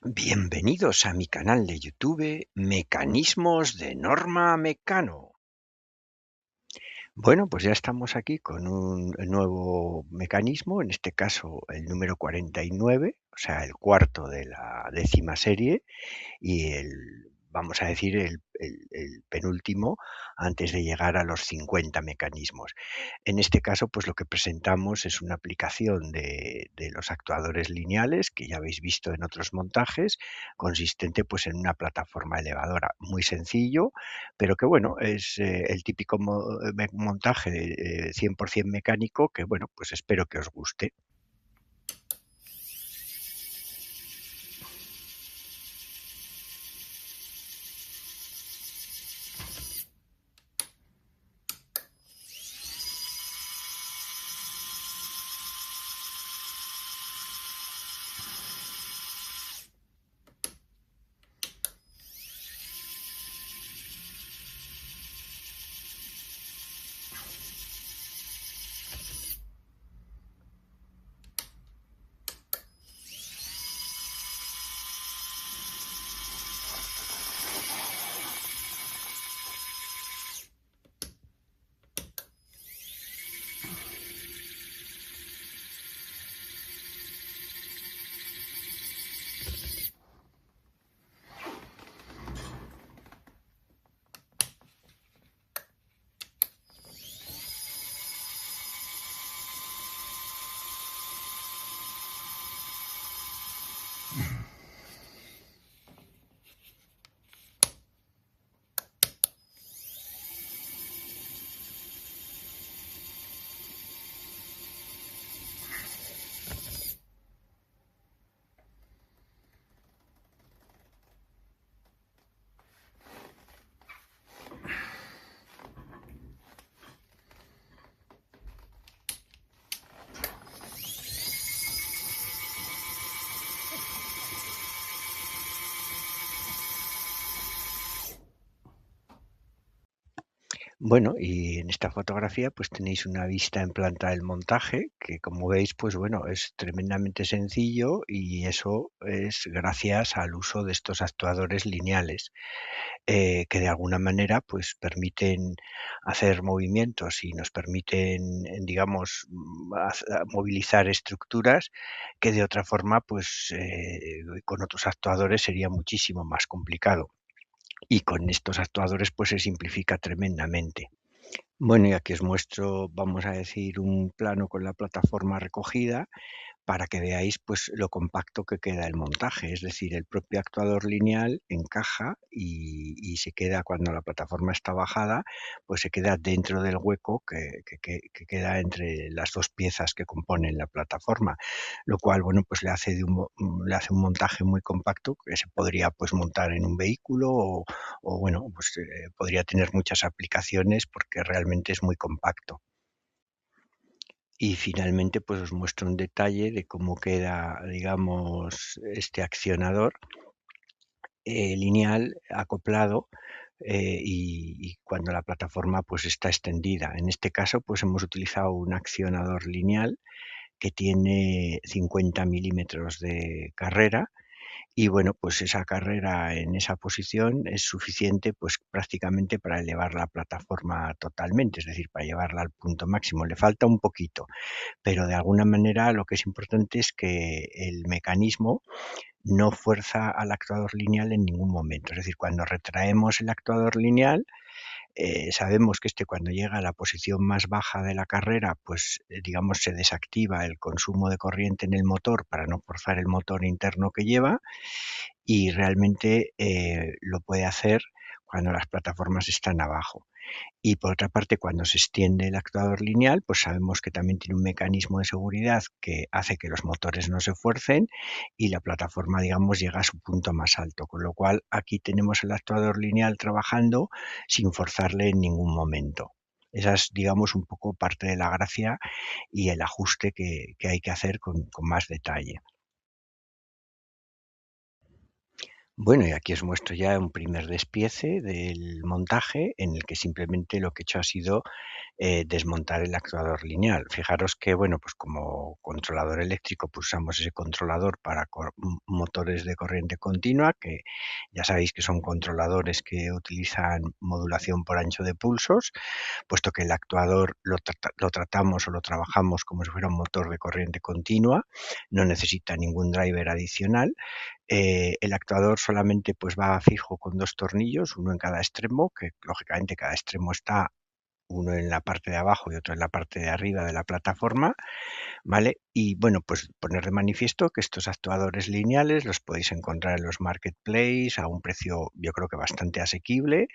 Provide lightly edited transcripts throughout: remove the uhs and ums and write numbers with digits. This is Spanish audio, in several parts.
Bienvenidos a mi canal de YouTube Mecanismos de Norma Mecano. Bueno, pues ya estamos aquí con un nuevo mecanismo, en este caso el número 49, o sea, el cuarto de la décima serie, y vamos a decir, el penúltimo antes de llegar a los 50 mecanismos. En este caso, pues lo que presentamos es una aplicación de los actuadores lineales, que ya habéis visto en otros montajes, consistente pues en una plataforma elevadora. Muy sencillo, pero que bueno, es el típico montaje 100% mecánico que bueno, pues espero que os guste. Bueno, y en esta fotografía pues tenéis una vista en planta del montaje que, como veis, pues bueno, es tremendamente sencillo, y eso es gracias al uso de estos actuadores lineales, que de alguna manera pues permiten hacer movimientos y nos permiten, digamos, movilizar estructuras que de otra forma pues con otros actuadores sería muchísimo más complicado. Y con estos actuadores pues se simplifica tremendamente. Bueno, y aquí os muestro, vamos a decir, un plano con la plataforma recogida para que veáis pues lo compacto que queda el montaje. Es decir, el propio actuador lineal encaja y se queda, cuando la plataforma está bajada, pues se queda dentro del hueco que queda entre las dos piezas que componen la plataforma, lo cual, bueno, pues le hace un montaje muy compacto que se podría pues montar en un vehículo o bueno, pues podría tener muchas aplicaciones porque realmente es muy compacto. Y finalmente, pues os muestro un detalle de cómo queda, digamos, este accionador lineal acoplado, y cuando la plataforma pues está extendida. En este caso, pues hemos utilizado un accionador lineal que tiene 50 milímetros de carrera, y bueno, pues esa carrera en esa posición es suficiente, pues prácticamente para elevar la plataforma totalmente, es decir, para llevarla al punto máximo. Le falta un poquito, pero de alguna manera lo que es importante es que el mecanismo no fuerza al actuador lineal en ningún momento. Es decir, cuando retraemos el actuador lineal, sabemos que cuando llega a la posición más baja de la carrera, pues digamos se desactiva el consumo de corriente en el motor para no forzar el motor interno que lleva, y realmente lo puede hacer cuando las plataformas están abajo. Y por otra parte, cuando se extiende el actuador lineal, pues sabemos que también tiene un mecanismo de seguridad que hace que los motores no se fuercen y la plataforma, digamos, llega a su punto más alto. Con lo cual, aquí tenemos el actuador lineal trabajando sin forzarle en ningún momento. Esa es, digamos, un poco parte de la gracia y el ajuste que hay que hacer con más detalle. Bueno, y aquí os muestro ya un primer despiece del montaje, en el que simplemente lo que he hecho ha sido desmontar el actuador lineal. Fijaros que, bueno, pues como controlador eléctrico, pues usamos ese controlador para motores de corriente continua, que ya sabéis que son controladores que utilizan modulación por ancho de pulsos, puesto que el actuador lo tratamos o lo trabajamos como si fuera un motor de corriente continua, no necesita ningún driver adicional. El actuador solamente pues va fijo con 2 tornillos, uno en cada extremo, que lógicamente cada extremo está uno en la parte de abajo y otro en la parte de arriba de la plataforma, ¿vale? Y bueno, pues poner de manifiesto que estos actuadores lineales los podéis encontrar en los marketplace a un precio, yo creo que bastante asequible,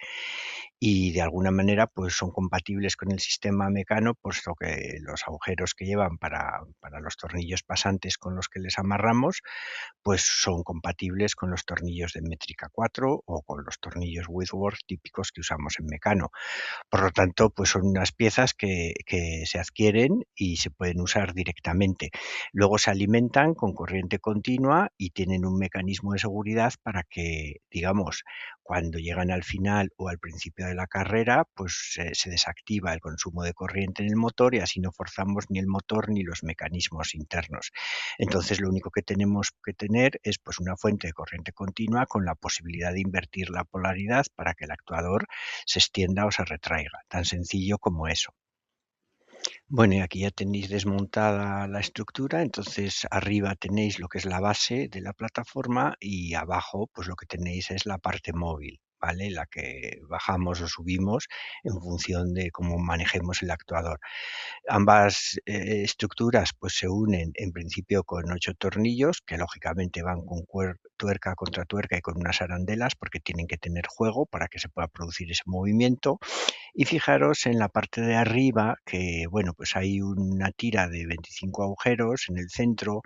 y de alguna manera pues son compatibles con el sistema Mecano, puesto que los agujeros que llevan para los tornillos pasantes con los que les amarramos, pues son compatibles con los tornillos de métrica 4 o con los tornillos Whitworth típicos que usamos en Mecano. Por lo tanto, pues son unas piezas que se adquieren y se pueden usar directamente. Luego se alimentan con corriente continua y tienen un mecanismo de seguridad para que, digamos, cuando llegan al final o al principio de la carrera, pues se desactiva el consumo de corriente en el motor y así no forzamos ni el motor ni los mecanismos internos. Entonces, lo único que tenemos que tener es pues una fuente de corriente continua con la posibilidad de invertir la polaridad para que el actuador se extienda o se retraiga, tan sencillo como eso. Bueno, y aquí ya tenéis desmontada la estructura, entonces arriba tenéis lo que es la base de la plataforma y abajo pues lo que tenéis es la parte móvil, ¿vale? La que bajamos o subimos en función de cómo manejemos el actuador. Ambas estructuras pues se unen en principio con 8 tornillos que lógicamente van con tuerca contra tuerca y con unas arandelas porque tienen que tener juego para que se pueda producir ese movimiento. Y fijaros en la parte de arriba que, bueno, pues hay una tira de 25 agujeros en el centro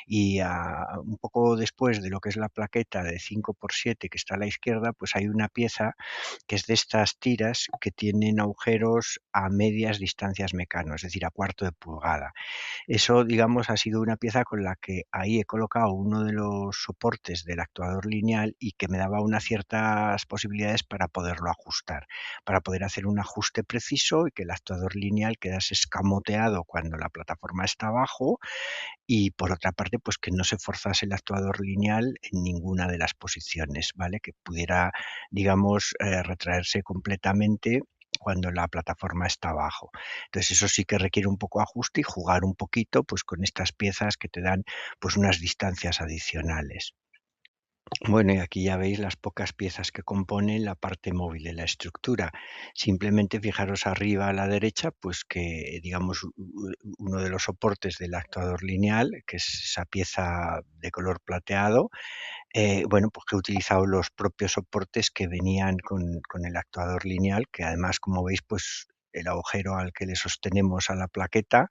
y un poco después de lo que es la plaqueta de 5 por 7 que está a la izquierda, pues hay una pieza que es de estas tiras que tienen agujeros a medias distancias Mecano, es decir, a cuarto de pulgada. Eso, digamos, ha sido una pieza con la que ahí he colocado uno de los soportes del actuador lineal y que me daba unas ciertas posibilidades para poderlo ajustar, para poder hacer un ajuste preciso y que el actuador lineal quedase escamoteado cuando la plataforma está abajo y por otra parte, pues que no se forzase el actuador lineal en ninguna de las posiciones, ¿vale? Que pudiera, digamos, retraerse completamente cuando la plataforma está abajo. Entonces eso sí que requiere un poco ajuste y jugar un poquito pues con estas piezas que te dan pues unas distancias adicionales. Bueno, y aquí ya veis las pocas piezas que componen la parte móvil de la estructura. Simplemente fijaros arriba a la derecha, pues que digamos uno de los soportes del actuador lineal, que es esa pieza de color plateado, bueno, pues que he utilizado los propios soportes que venían con el actuador lineal, que además, como veis, pues el agujero al que le sostenemos a la plaqueta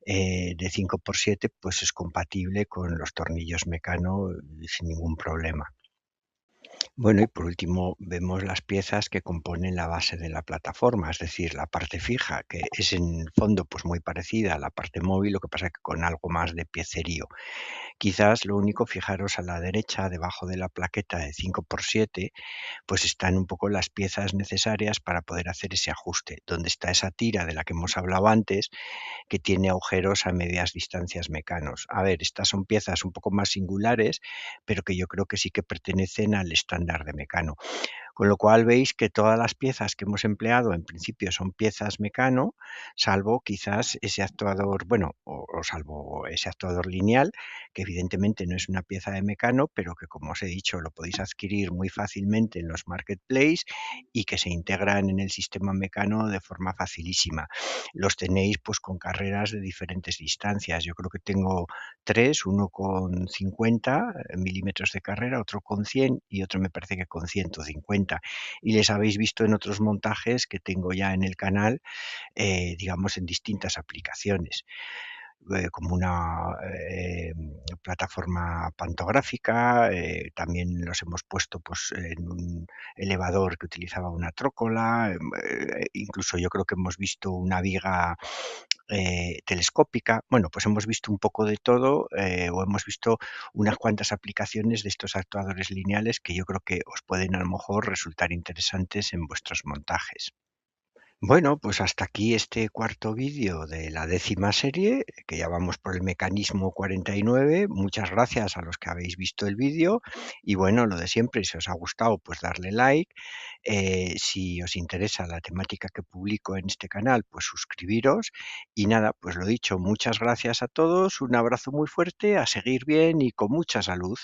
de 5 por 7 pues es compatible con los tornillos Mecano sin ningún problema. Bueno, y por último vemos las piezas que componen la base de la plataforma, es decir, la parte fija, que es en el fondo pues muy parecida a la parte móvil, lo que pasa que con algo más de piecerío. Quizás lo único, fijaros a la derecha, debajo de la plaqueta de 5 por 7 pues están un poco las piezas necesarias para poder hacer ese ajuste, donde está esa tira de la que hemos hablado antes, que tiene agujeros a medias distancias Mecanos. A ver, estas son piezas un poco más singulares, pero que yo creo que sí que pertenecen al estándar de Mecano. Con lo cual veis que todas las piezas que hemos empleado en principio son piezas Mecano, salvo quizás ese actuador, bueno, o salvo ese actuador lineal, que evidentemente no es una pieza de Mecano, pero que como os he dicho lo podéis adquirir muy fácilmente en los marketplace y que se integran en el sistema Mecano de forma facilísima. Los tenéis pues con carreras de diferentes distancias. Yo creo que tengo tres, uno con 50 milímetros de carrera, otro con 100 y otro me parece que con 150. Y les habéis visto en otros montajes que tengo ya en el canal, digamos, en distintas aplicaciones. Como una plataforma pantográfica, también los hemos puesto pues, en un elevador que utilizaba una trócola, incluso yo creo que hemos visto una viga telescópica. Bueno, pues hemos visto un poco de todo o hemos visto unas cuantas aplicaciones de estos actuadores lineales que yo creo que os pueden a lo mejor resultar interesantes en vuestros montajes. Bueno, pues hasta aquí este cuarto vídeo de la 10ª serie, que ya vamos por el mecanismo 49. Muchas gracias a los que habéis visto el vídeo y bueno, lo de siempre, si os ha gustado, pues darle like. Si os interesa la temática que publico en este canal, pues suscribiros. Y nada, pues lo dicho, muchas gracias a todos, un abrazo muy fuerte, a seguir bien y con mucha salud.